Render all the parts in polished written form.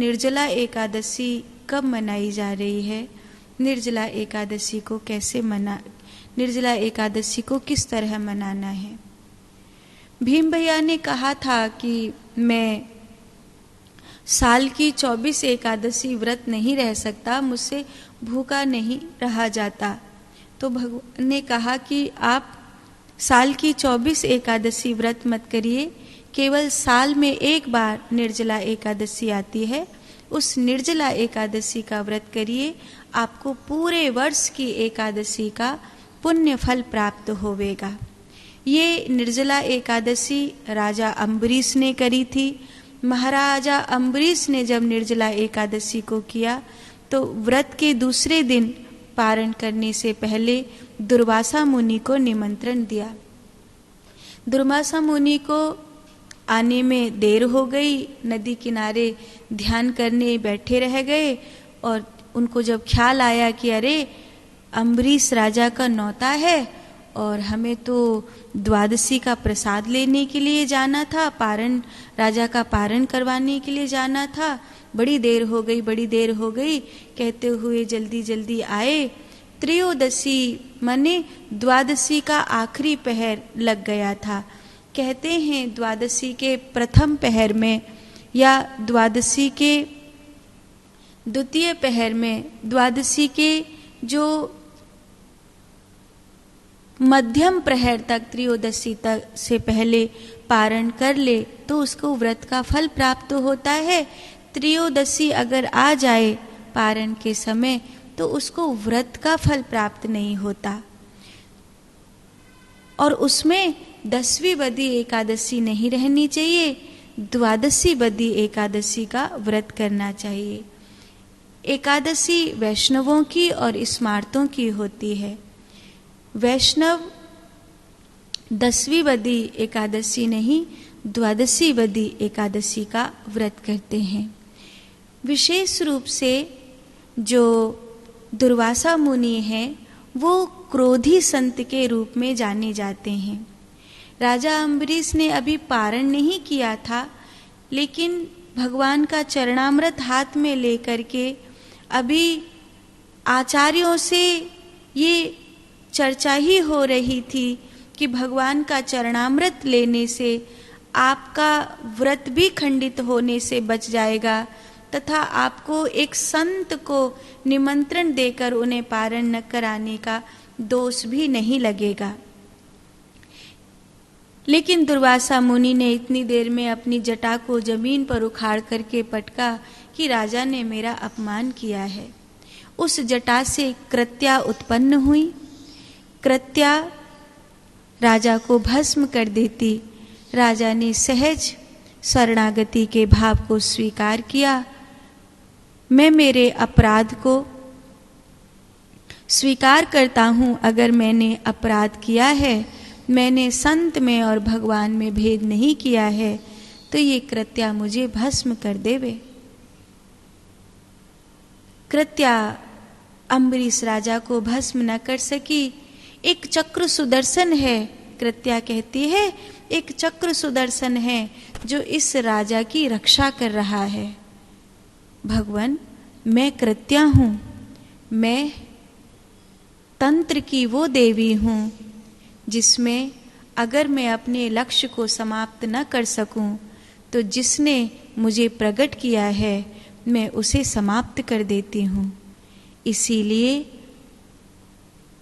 निर्जला एकादशी कब मनाई जा रही है, निर्जला एकादशी को निर्जला एकादशी को किस तरह मनाना है। भीम भैया ने कहा था कि मैं साल की 24 एकादशी व्रत नहीं रह सकता, मुझसे भूखा नहीं रहा जाता। तो भगवान ने कहा कि आप साल की 24 एकादशी व्रत मत करिए, केवल साल में एक बार निर्जला एकादशी आती है, उस निर्जला एकादशी का व्रत करिए, आपको पूरे वर्ष की एकादशी का पुण्य फल प्राप्त होवेगा। ये निर्जला एकादशी राजा अम्बरीश ने करी थी। महाराजा अम्बरीश ने जब निर्जला एकादशी को किया तो व्रत के दूसरे दिन पारण करने से पहले दुर्वासा मुनि को निमंत्रण दिया। दुर्वासा मुनि को आने में देर हो गई, नदी किनारे ध्यान करने बैठे रह गए और उनको जब ख्याल आया कि अरे अम्बरीश राजा का नौता है और हमें तो द्वादशी का प्रसाद लेने के लिए जाना था, पारण राजा का पारण करवाने के लिए जाना था, बड़ी देर हो गई कहते हुए जल्दी जल्दी आए। त्रयोदशी माने द्वादशी का आखिरी पहर लग गया था। कहते हैं द्वादशी के प्रथम पहर में या द्वादशी के द्वितीय पहर में, द्वादशी के जो मध्यम प्रहर तक, त्रयोदशी तक से पहले पारण कर ले तो उसको व्रत का फल प्राप्त होता है। त्रयोदशी अगर आ जाए पारण के समय तो उसको व्रत का फल प्राप्त नहीं होता। और उसमें 10वीं बदी एकादशी नहीं रहनी चाहिए, द्वादशी बदी एकादशी का व्रत करना चाहिए। एकादशी वैष्णवों की और स्मार्तों की होती है। वैष्णव 10वीं बदी एकादशी नहीं, द्वादशी बदी एकादशी का व्रत करते हैं। विशेष रूप से जो दुर्वासा मुनि हैं वो क्रोधी संत के रूप में जाने जाते हैं। राजा अम्बरीश ने अभी पारण नहीं किया था, लेकिन भगवान का चरणामृत हाथ में लेकर के अभी आचार्यों से ये चर्चा ही हो रही थी कि भगवान का चरणामृत लेने से आपका व्रत भी खंडित होने से बच जाएगा तथा आपको एक संत को निमंत्रण देकर उन्हें पारण न कराने का दोष भी नहीं लगेगा। लेकिन दुर्वासा मुनि ने इतनी देर में अपनी जटा को जमीन पर उखाड़ करके पटका कि राजा ने मेरा अपमान किया है। उस जटा से कृत्या उत्पन्न हुई। कृत्या राजा को भस्म कर देती। राजा ने सहज शरणागति के भाव को स्वीकार किया। मैं मेरे अपराध को स्वीकार करता हूँ। अगर मैंने अपराध किया है, मैंने संत में और भगवान में भेद नहीं किया है, तो ये कृत्या मुझे भस्म कर देवे। कृत्या अम्बरीश राजा को भस्म न कर सकी। एक चक्र सुदर्शन है, कृत्या कहती है, एक चक्र सुदर्शन है जो इस राजा की रक्षा कर रहा है। भगवान, मैं कृत्या हूँ, मैं तंत्र की वो देवी हूँ जिसमें अगर मैं अपने लक्ष्य को समाप्त न कर सकूं तो जिसने मुझे प्रकट किया है मैं उसे समाप्त कर देती हूँ। इसीलिए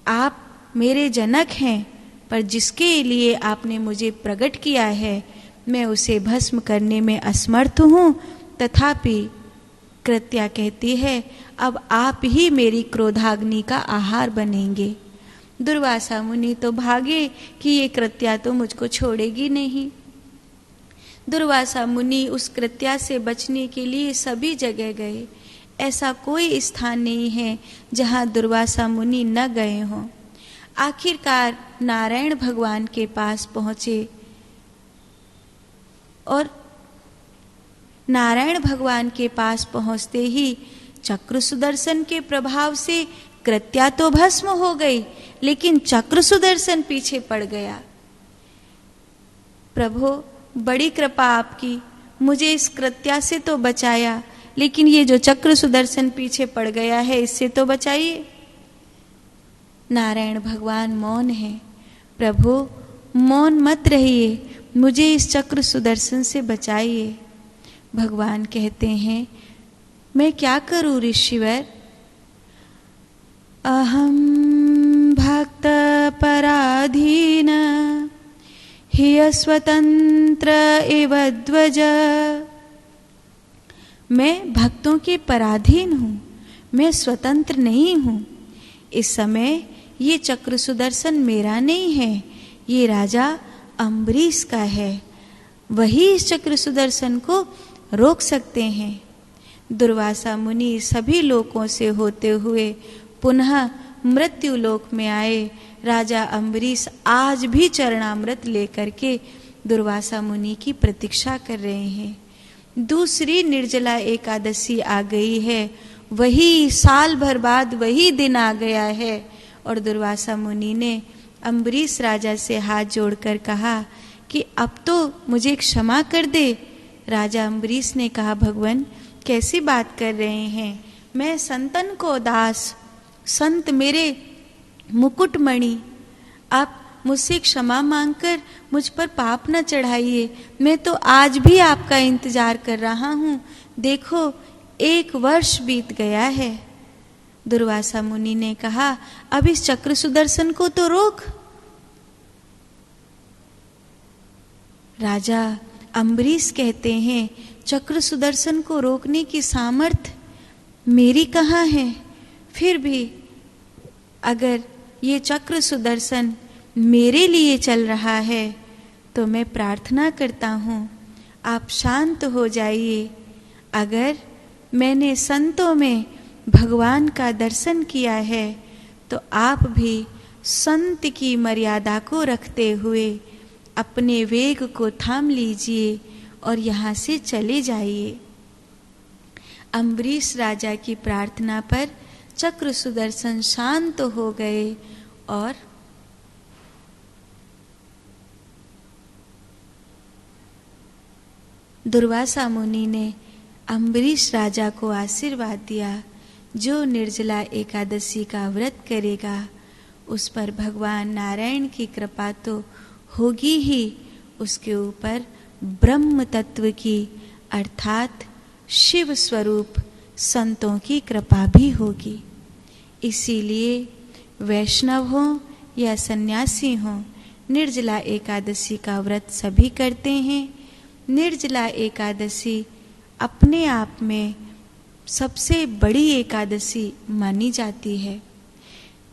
आप मेरे जनक हैं, पर जिसके लिए आपने मुझे प्रकट किया है मैं उसे भस्म करने में असमर्थ हूँ। तथापि कृत्या कहती है, अब आप ही मेरी क्रोधाग्नि का आहार बनेंगे। दुर्वासा मुनि तो भागे कि ये कृत्या तो मुझको छोड़ेगी नहीं। दुर्वासा मुनि उस कृत्या से बचने के लिए सभी जगह गए। ऐसा कोई स्थान नहीं है जहाँ दुर्वासा मुनि न गए हों। आखिरकार नारायण भगवान के पास पहुँचे और नारायण भगवान के पास पहुँचते ही चक्र सुदर्शन के प्रभाव से कृत्या तो भस्म हो गई, लेकिन चक्र सुदर्शन पीछे पड़ गया। प्रभु, बड़ी कृपा आपकी, मुझे इस कृत्या से तो बचाया, लेकिन ये जो चक्र सुदर्शन पीछे पड़ गया है, इससे तो बचाइए। नारायण भगवान मौन है। प्रभु मौन मत रहिए, मुझे इस चक्र सुदर्शन से बचाइए। भगवान कहते हैं, मैं क्या करूं ऋषिवर? अहम भक्त पराधीन हि स्वतंत्र एव ध्वज। मैं भक्तों के पराधीन हूँ, मैं स्वतंत्र नहीं हूँ। इस समय ये चक्र सुदर्शन मेरा नहीं है, ये राजा अम्बरीश का है। वही इस चक्र सुदर्शन को रोक सकते हैं। दुर्वासा मुनि सभी लोकों से होते हुए पुनः मृत्यु लोक में आए। राजा अम्बरीश आज भी चरणामृत लेकर के दुर्वासा मुनि की प्रतीक्षा कर रहे हैं। दूसरी निर्जला एकादशी आ गई है, वही साल भर बाद वही दिन आ गया है। और दुर्वासा मुनि ने अम्बरीश राजा से हाथ जोड़कर कहा कि अब तो मुझे क्षमा कर दे। राजा अम्बरीश ने कहा, भगवान कैसी बात कर रहे हैं, मैं संतन को दास, संत मेरे मुकुटमणि, आप मुझसे क्षमा मांगकर मुझ पर पाप न चढ़ाइए। मैं तो आज भी आपका इंतजार कर रहा हूँ। देखो 1 वर्ष बीत गया है। दुर्वासा मुनि ने कहा, अब इस चक्र सुदर्शन को तो रोक। राजा अम्बरीश कहते हैं, चक्र सुदर्शन को रोकने की सामर्थ्य मेरी कहाँ है? फिर भी अगर ये चक्र सुदर्शन मेरे लिए चल रहा है तो मैं प्रार्थना करता हूँ, आप शांत हो जाइए। अगर मैंने संतों में भगवान का दर्शन किया है तो आप भी संत की मर्यादा को रखते हुए अपने वेग को थाम लीजिए और यहाँ से चले जाइए। अम्बरीश राजा की प्रार्थना पर चक्र सुदर्शन शांत हो गए और दुर्वासा मुनि ने अम्बरीश राजा को आशीर्वाद दिया, जो निर्जला एकादशी का व्रत करेगा उस पर भगवान नारायण की कृपा तो होगी ही, उसके ऊपर ब्रह्म तत्व की अर्थात शिव स्वरूप संतों की कृपा भी होगी। इसीलिए वैष्णव हो या सन्यासी हो, निर्जला एकादशी का व्रत सभी करते हैं। निर्जला एकादशी अपने आप में सबसे बड़ी एकादशी मानी जाती है।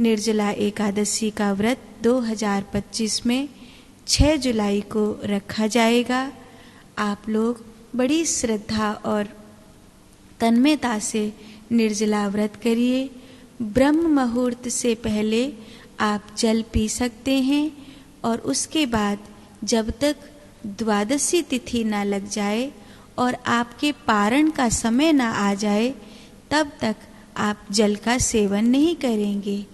निर्जला एकादशी का व्रत 2025 में 6 जुलाई को रखा जाएगा। आप लोग बड़ी श्रद्धा और तन्मयता से निर्जला व्रत करिए। ब्रह्म मुहूर्त से पहले आप जल पी सकते हैं और उसके बाद जब तक द्वादशी तिथि ना लग जाए और आपके पारण का समय ना आ जाए तब तक आप जल का सेवन नहीं करेंगे।